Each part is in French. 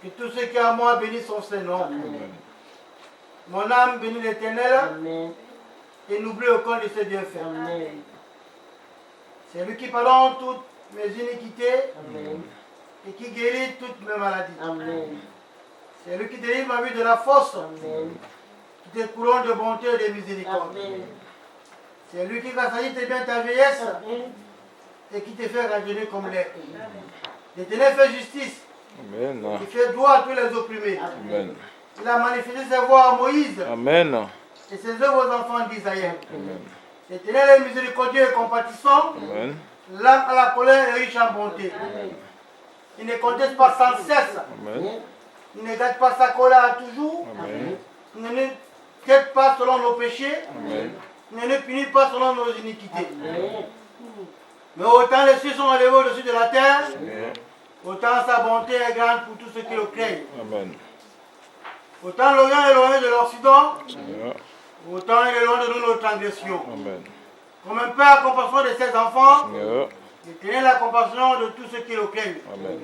Que tout ce qui est à moi bénisse son Saint-Nom. Amen. Mon âme bénit l'Éternel Amen. et n'oublie aucun de ses bienfaits. Amen. C'est lui qui pardonne toutes mes iniquités Amen. et qui guérit toutes mes maladies. Amen. C'est lui qui délivre ma vie de la fosse, Amen. qui te couronne de bonté et de miséricorde. Amen. C'est lui qui rassasie tes biens ta vieillesse Amen. et qui te fait rajeunir comme l'air. L'Éternel fait justice, Amen. il fait droit à tous les opprimés. Amen. Il a manifesté ses voies à Moïse Amen. et ses œuvres aux enfants d'Israël. Amen. L'Éternel est miséricordieux et compatissant, Amen. lent à la colère et riche en bonté. Il ne conteste pas sans cesse, Amen. il ne garde pas sa colère toujours, Amen. il ne nous traite pas selon nos péchés, Amen. il ne nous punit pas selon nos iniquités. Amen. Mais autant les cieux sont élevés au-dessus de la terre, Seigneur. autant sa bonté est grande pour tous ceux qui le craignent. Amen. Autant l'Orient est loin de l'Occident, Seigneur. autant il est loin de nous nos transgressions. Amen. Comme un père a compassion de ses enfants, Seigneur. l'Éternel a compassion de tous ceux qui le craignent. Amen.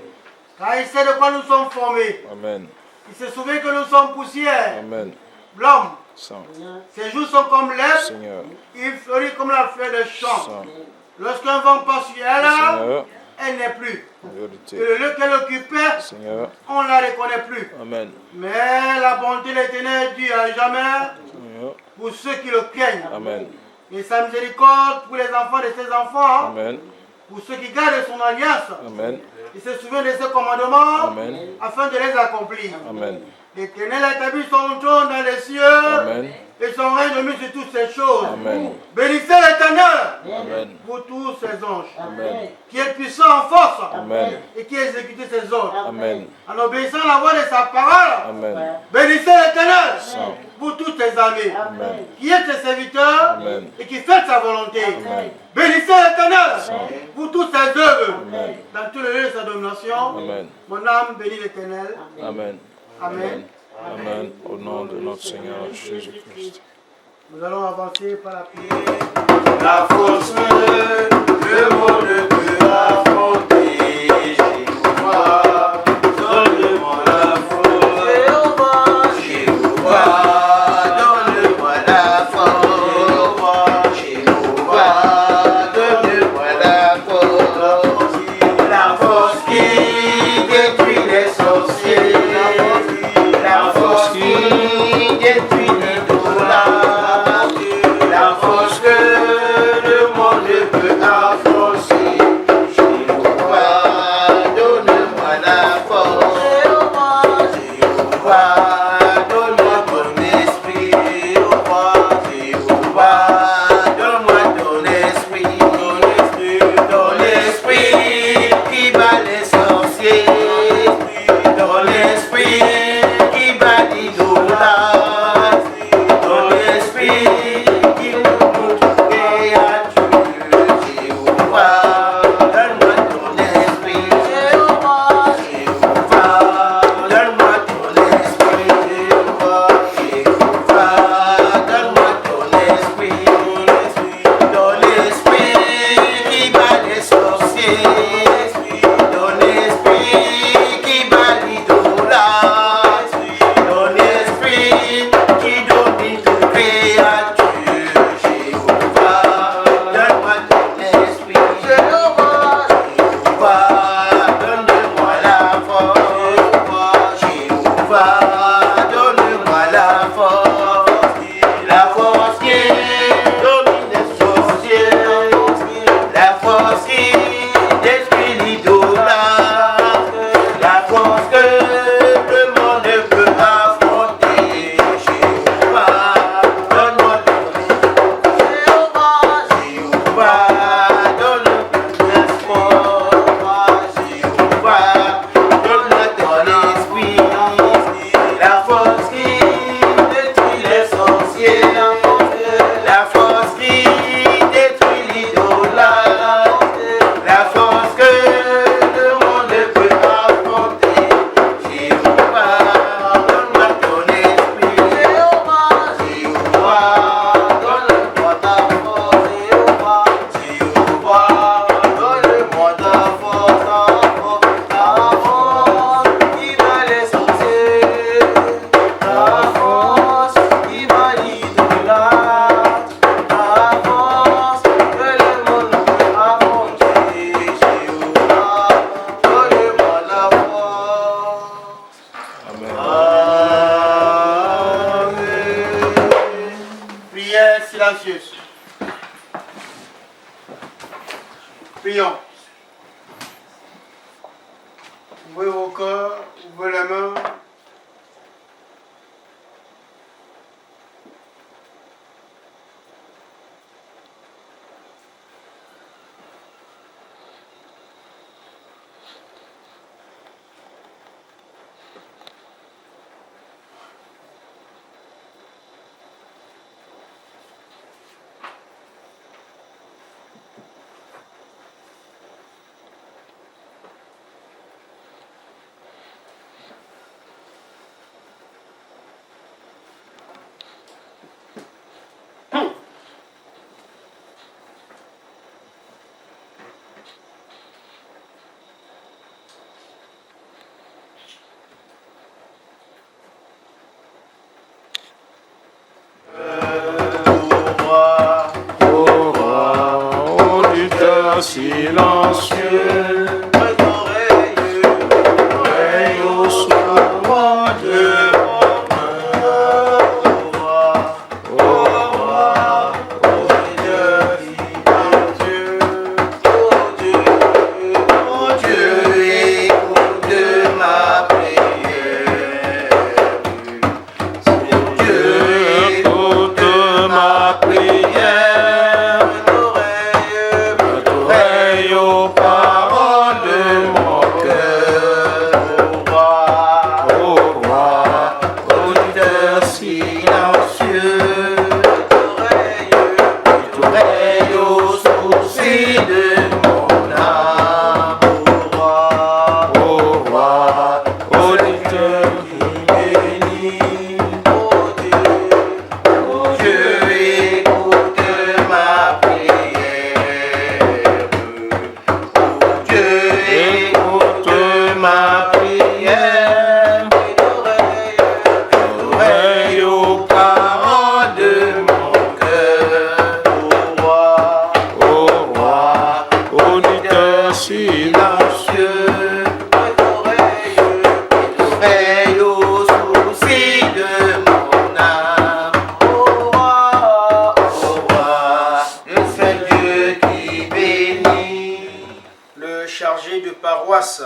Car il sait de quoi nous sommes formés. Amen. Il se souvient que nous sommes poussière. Amen. L'homme, Sang. ses jours sont comme l'herbe, Seigneur. il fleurit comme la fleur des champs. Sang. Lorsqu'un vent passe sur elle, Seigneur. elle n'est plus. Et Vérité. le lieu qu'elle occupait, Seigneur. on ne la reconnaît plus. Amen. Mais la bonté de l'Éternel dure à jamais Seigneur. pour ceux qui le craignent. Amen. Et sa miséricorde pour les enfants de ses enfants, Amen. pour ceux qui gardent son alliance. Amen. Il se souvient de ses commandements Amen. afin de les accomplir. Amen. L'Éternel a établi son trône dans les cieux Amen. et son règne domine sur toutes ces choses. Amen. Bénissez l'Éternel Amen. pour tous ses anges, Amen. qui est puissant en force Amen. et qui exécute ses ordres. Amen. En obéissant à la voix de sa parole, Amen. bénissez l'Éternel Saint. pour toutes ses armées, Amen. qui est ses serviteurs Amen. et qui fait sa volonté. Amen. Bénissez l'Éternel pour toutes ses œuvres, Amen. dans tous les lieux de sa domination. Amen. Mon âme bénit l'Éternel. Amen. Amen. Amen. Au nom de notre Seigneur Jésus-Christ. Nous allons avancer par la prière. La force, le monde peut affronter. Jéhovah, donne-moi la force. Jéhovah, donne-moi la force. Jéhovah, donne-moi la force. La force qui détruit les sorciers. La force qui détruit les dollars. La force que le monde peut affronter. Jéhovah, donne-moi la force. Jéhovah, donne-moi ton esprit. Jéhovah, donne-moi ton esprit. Ton esprit qui bat les sorciers. Ton esprit qui bat les dollars. Ton esprit qui nous montre créature. Jéhovah, donne-moi ton esprit. Jéhovah, donne-moi ton esprit. Jéhovah, donne-moi ton esprit. Ton esprit qui bat les sorciers. Ton esprit qui bat les dollars. Ton esprit qui domine toute créature. Jéhovah, donne-moi ton esprit. Jéhovah, donne-moi la force. Jéhovah, donne-moi la force. La force qui domine les sorciers. La force qui détruit l'idolâtre. La force que le monde peut affronter. Jéhovah, donne-moi ton esprit. Jéhovah, donne-moi ton espoir. Jéhovah, donne-moi ton esprit. cœur, ouvrez les mains. Silencieux, oreille au son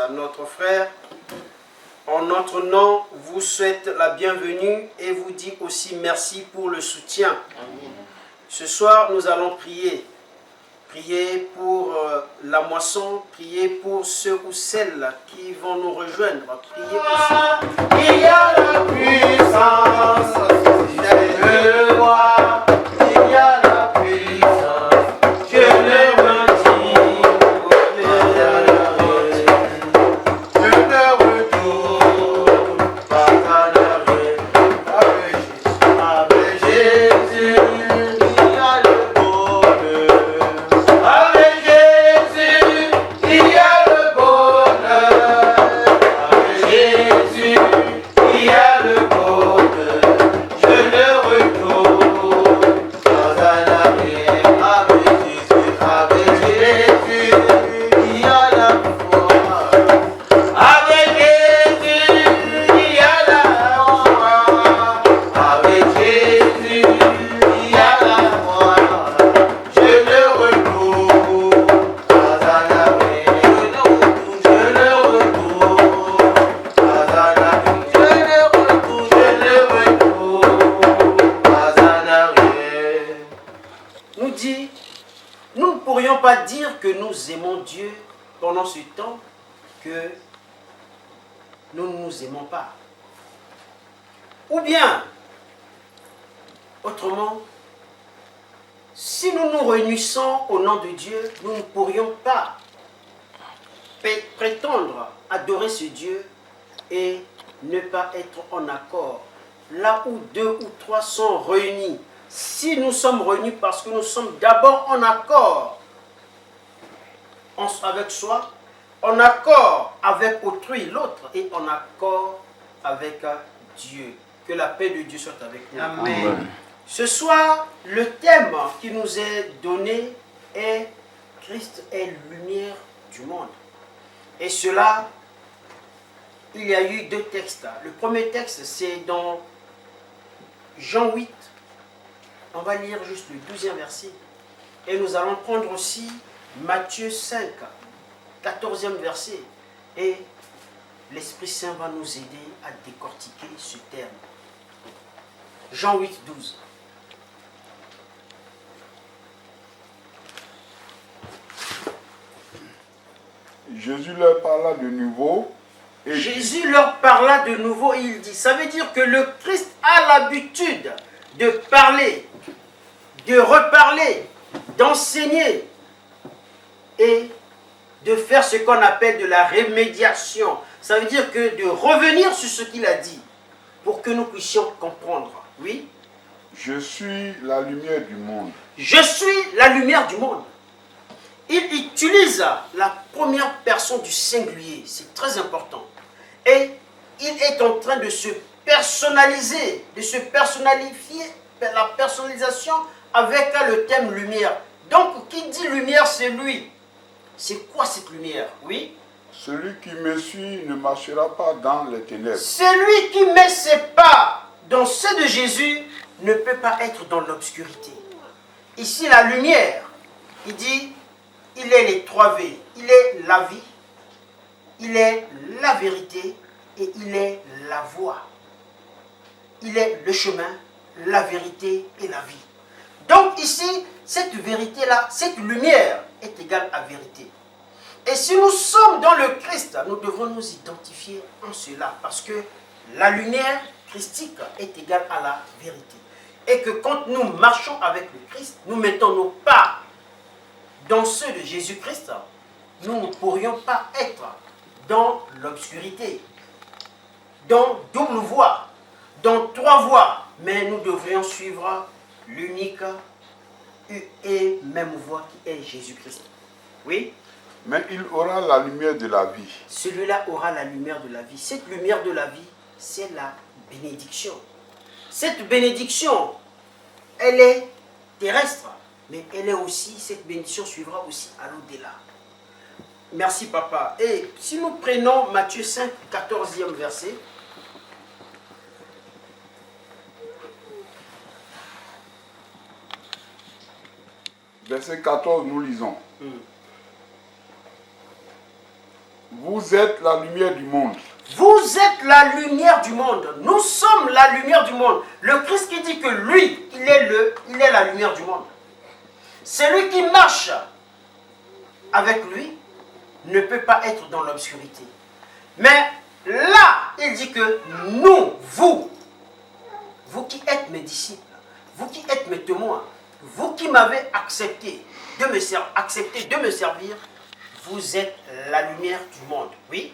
de notre frère, en notre nom, vous souhaite la bienvenue et vous dit aussi merci pour le soutien. Amen. Ce soir, nous allons prier. Prier pour la moisson, prier pour ceux ou celles qui vont nous rejoindre. Prier aussi. Il y a la puissance, je le vois, il y a la puissance, je le redis. Nous aimons Dieu pendant ce temps que nous ne nous aimons pas. Ou bien, autrement, si nous nous réunissons au nom de Dieu, nous ne pourrions pas prétendre adorer ce Dieu et ne pas être en accord. Là où 2 ou 3 sont réunis, si nous sommes réunis parce que nous sommes d'abord en accord avec soi, en accord avec autrui, l'autre, et en accord avec Dieu. Que la paix de Dieu soit avec nous. Amen. Amen. Ce soir, le thème qui nous est donné est Christ est lumière du monde. Et cela, il y a eu 2 textes. Le premier texte, c'est dans Jean 8. On va lire juste le 12e verset. Et nous allons prendre aussi Matthieu 5, 14e verset. Et l'Esprit Saint va nous aider à décortiquer ce terme. Jean 8, 12. Jésus leur parla de nouveau. Et Jésus leur parla de nouveau et il dit, ça veut dire que le Christ a l'habitude de parler, de reparler, d'enseigner et de faire ce qu'on appelle de la remédiation. Ça veut dire que de revenir sur ce qu'il a dit pour que nous puissions comprendre. Oui? Je suis la lumière du monde. Je suis la lumière du monde. Il utilise la première personne du singulier. C'est très important. Et il est en train de se personnaliser, de se personnalifier, la personnalisation avec le thème lumière. Donc, qui dit lumière, c'est lui. C'est quoi cette lumière? Oui? Celui qui me suit ne marchera pas dans les ténèbres. Celui qui met ses pas dans ceux de Jésus ne peut pas être dans l'obscurité. Ici, la lumière, il dit, il est les 3 V. Il est la vie, il est la vérité et il est la voie. Il est le chemin, la vérité et la vie. Donc ici, cette vérité-là, cette lumière est égale à vérité. Et si nous sommes dans le Christ, nous devons nous identifier en cela parce que la lumière christique est égale à la vérité. Et que quand nous marchons avec le Christ, nous mettons nos pas dans ceux de Jésus-Christ, nous ne pourrions pas être dans l'obscurité, dans double voie, dans 3 voies, mais nous devrions suivre l'unique et même voie qui est Jésus-Christ. Oui? Mais il aura la lumière de la vie. Celui-là aura la lumière de la vie. Cette lumière de la vie, c'est la bénédiction. Cette bénédiction, elle est terrestre, mais elle est aussi, cette bénédiction suivra aussi à l'au-delà. Merci papa. Et si nous prenons Matthieu 5, 14e verset. Verset 14, nous lisons. Vous êtes la lumière du monde. Vous êtes la lumière du monde. Nous sommes la lumière du monde. Le Christ qui dit que lui, il est la lumière du monde. Celui qui marche avec lui ne peut pas être dans l'obscurité. Mais là, il dit que nous, vous qui êtes mes disciples, vous qui êtes mes témoins, vous qui m'avez accepté de me servir, vous êtes la lumière du monde. Oui?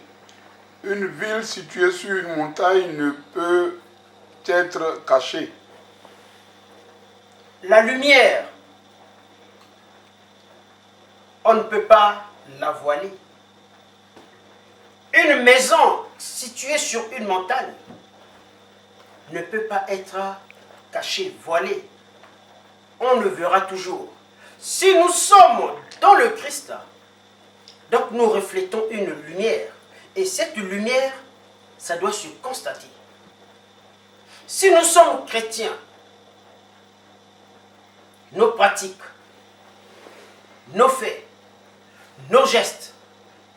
Une ville située sur une montagne ne peut être cachée. La lumière, on ne peut pas la voiler. Une maison située sur une montagne ne peut pas être cachée, voilée. On le verra toujours. Si nous sommes dans le Christ, donc nous reflétons une lumière. Et cette lumière, ça doit se constater. Si nous sommes chrétiens, nos pratiques, nos faits, nos gestes,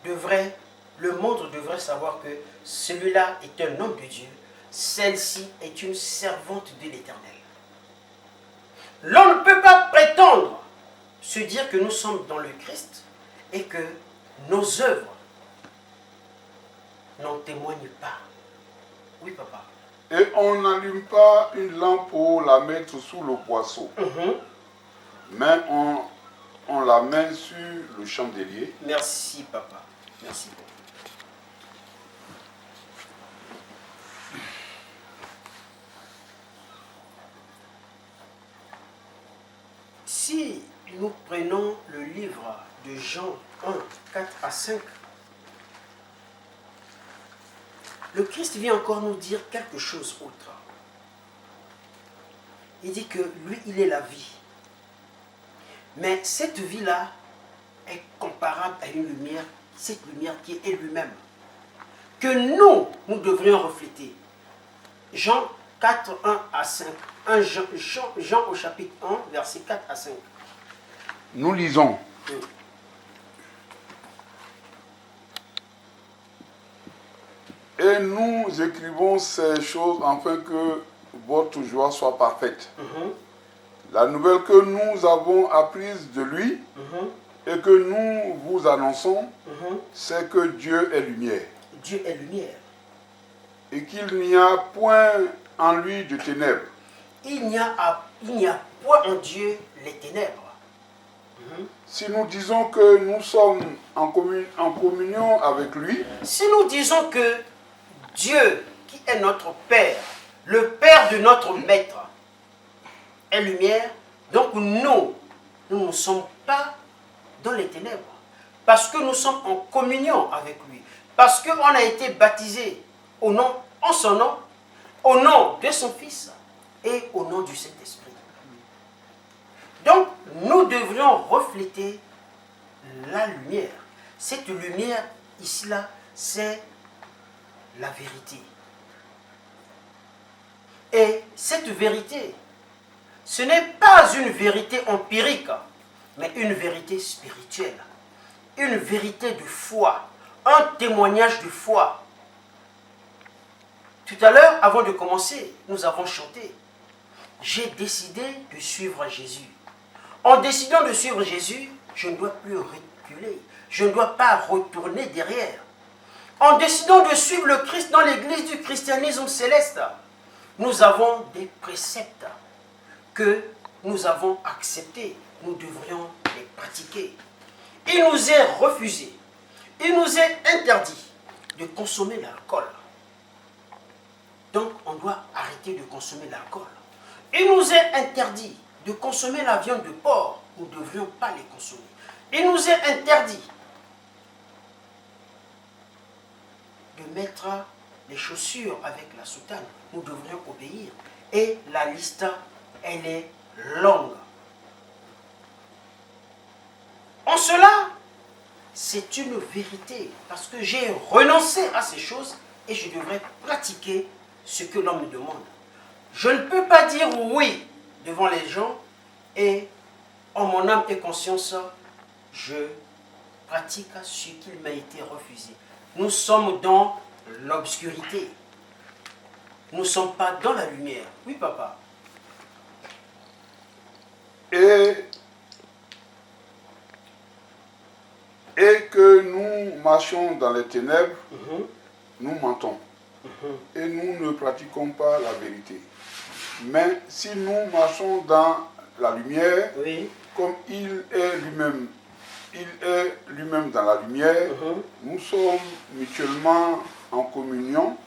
le monde devrait savoir que celui-là est un homme de Dieu, celle-ci est une servante de l'Éternel. L'on ne peut pas prétendre se dire que nous sommes dans le Christ et que nos œuvres n'en témoignent pas. Oui, papa. Et on n'allume pas une lampe pour la mettre sous le poisson. Mais on la met sur le chandelier. Merci, papa. Merci. Si nous prenons le livre de Jean 1, 4 à 5, le Christ vient encore nous dire quelque chose autre. Il dit que lui, il est la vie. Mais cette vie-là est comparable à une lumière, cette lumière qui est lui-même. Que nous devrions refléter. Jean 4, 1 à 5. Jean au chapitre 1, verset 4 à 5. Nous lisons. Et nous écrivons ces choses afin que votre joie soit parfaite. La nouvelle que nous avons apprise de lui et que nous vous annonçons, c'est que Dieu est lumière. Dieu est lumière. Et qu'il n'y a point en lui de ténèbres. Il n'y a point en Dieu les ténèbres. Si nous disons que nous sommes en communion avec lui, Si nous disons que Dieu, qui est notre Père, le Père de notre Maître, est lumière, donc nous ne sommes pas dans les ténèbres. Parce que nous sommes en communion avec lui. Parce qu'on a été baptisés en son nom, au nom de son Fils et au nom du Saint-Esprit. Donc, nous devrions refléter la lumière. Cette lumière, ici-là, c'est la vérité. Et cette vérité, ce n'est pas une vérité empirique, mais une vérité spirituelle. Une vérité de foi, un témoignage de foi. Tout à l'heure, avant de commencer, nous avons chanté. J'ai décidé de suivre Jésus. En décidant de suivre Jésus, je ne dois plus reculer. Je ne dois pas retourner derrière. En décidant de suivre le Christ dans l'église du christianisme céleste, nous avons des préceptes que nous avons acceptés. Nous devrions les pratiquer. Il nous est refusé, il nous est interdit de consommer l'alcool. Donc, on doit arrêter de consommer l'alcool. Il nous est interdit de consommer la viande de porc. Nous ne devrions pas les consommer. Il nous est interdit de mettre les chaussures avec la soutane. Nous devrions obéir. Et la liste, elle est longue. En cela, c'est une vérité. Parce que j'ai renoncé à ces choses et je devrais pratiquer ce que l'homme me demande. Je ne peux pas dire oui devant les gens et en mon âme et conscience, je pratique ce qu'il m'a été refusé. Nous sommes dans l'obscurité. Nous ne sommes pas dans la lumière. Oui, papa. et que nous marchons dans les ténèbres, nous mentons. Et nous ne pratiquons pas la vérité. Mais si nous marchons dans la lumière, Oui. comme il est lui-même dans la lumière, nous sommes mutuellement en communion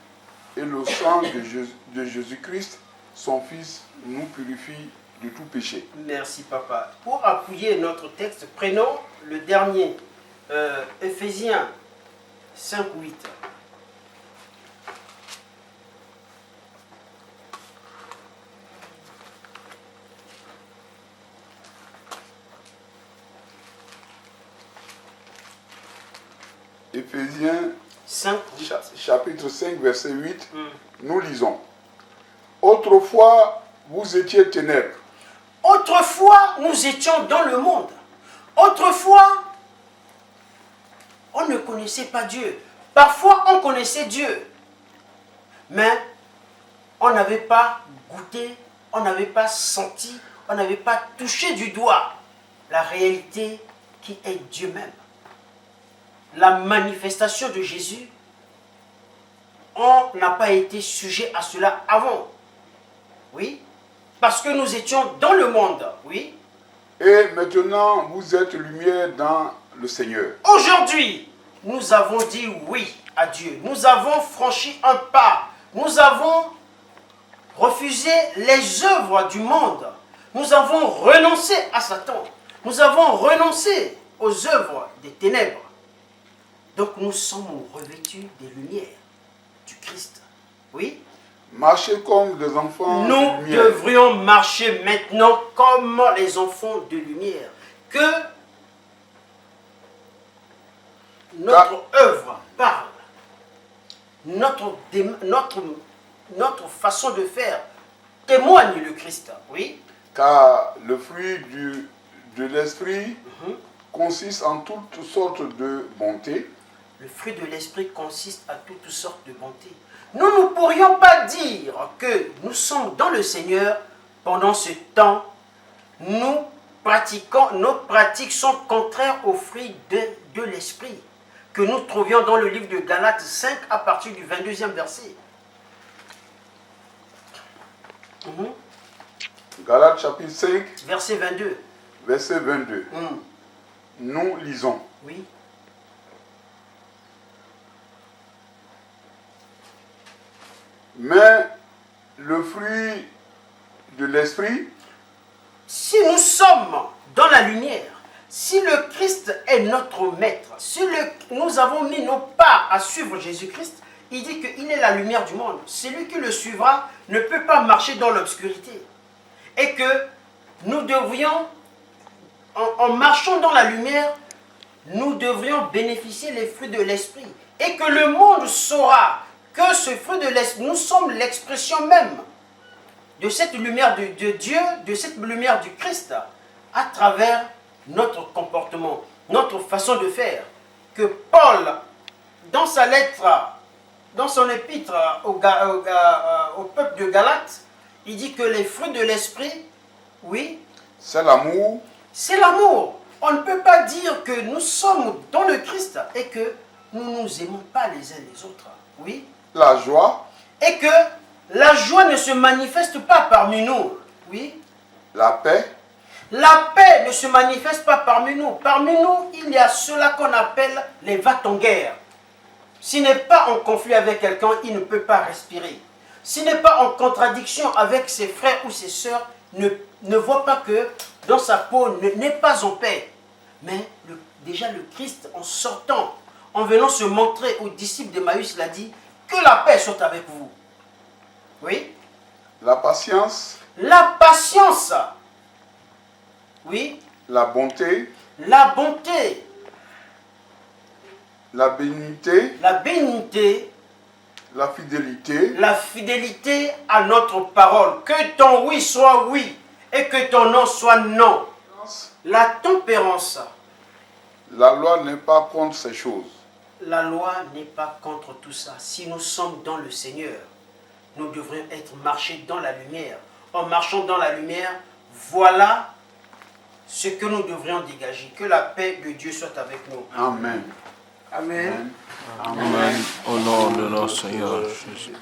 et le sang de Jésus-Christ, son Fils, nous purifie de tout péché. Merci, papa. Pour appuyer notre texte, prenons le dernier, Éphésiens 5:8. Éphésiens 5, chapitre 5, verset 8, nous lisons. Autrefois, vous étiez ténèbres. Autrefois, nous étions dans le monde. Autrefois, on ne connaissait pas Dieu. Parfois, on connaissait Dieu. Mais on n'avait pas goûté, on n'avait pas senti, on n'avait pas touché du doigt la réalité qui est Dieu même. La manifestation de Jésus, on n'a pas été sujet à cela avant. Oui, parce que nous étions dans le monde, oui. Et maintenant, vous êtes lumière dans le Seigneur. Aujourd'hui, nous avons dit oui à Dieu. Nous avons franchi un pas. Nous avons refusé les œuvres du monde. Nous avons renoncé à Satan. Nous avons renoncé aux œuvres des ténèbres. Donc nous sommes revêtus des lumières du Christ. Oui. Marchez comme des enfants Nous de lumière. devrions marcher maintenant comme les enfants de lumière. Que notre œuvre parle. Notre façon de faire témoigne le Christ. Oui. Car le fruit de l'esprit consiste en toutes sortes de bonté, Le fruit de l'esprit consiste à toutes sortes de bonté. Nous ne pourrions pas dire que nous sommes dans le Seigneur pendant ce temps. Nos pratiques sont contraires aux fruits de l'esprit que nous trouvions dans le livre de Galates 5 à partir du 22e verset. Galates chapitre 5, Verset 22. verset 22. Nous lisons. Oui. Mais le fruit de l'esprit, Si nous sommes dans la lumière, si le Christ est notre maître, si nous avons mis nos pas à suivre Jésus-Christ, il dit qu'il est la lumière du monde. Celui qui le suivra ne peut pas marcher dans l'obscurité. Et que nous devrions, en marchant dans la lumière, nous devrions bénéficier les fruits de l'esprit. Et que le monde saura que ce fruit de l'esprit, nous sommes l'expression même de cette lumière de Dieu, de cette lumière du Christ, à travers notre comportement, notre façon de faire. Que Paul, dans sa lettre, dans son épître au peuple de Galates, il dit que les fruits de l'esprit, oui, c'est l'amour, c'est l'amour. On ne peut pas dire que nous sommes dans le Christ et que nous ne nous aimons pas les uns les autres. Oui. la joie, Et que la joie ne se manifeste pas parmi nous. Oui. la paix, La paix ne se manifeste pas parmi nous. Parmi nous, il y a ceux-là qu'on appelle les va-t-en-guerre. S'il n'est pas en conflit avec quelqu'un, il ne peut pas respirer. S'il n'est pas en contradiction avec ses frères ou ses sœurs, ne voit pas que dans sa peau n'est pas en paix. Mais déjà le Christ, en sortant, en venant se montrer aux disciples d'Emmaüs, il a dit que la paix soit avec vous. Oui. la patience, La patience. Oui. la bonté, La bonté. la bénignité, La bénignité. la fidélité, La fidélité à notre parole. Que ton oui soit oui et que ton non soit non. La tempérance. la loi n'est pas contre ces choses. La loi n'est pas contre tout ça. Si nous sommes dans le Seigneur, nous devrions marcher dans la lumière. En marchant dans la lumière, voilà ce que nous devrions dégager. Que la paix de Dieu soit avec nous. Amen. Amen. Amen. Amen. Au nom de notre Seigneur Jésus.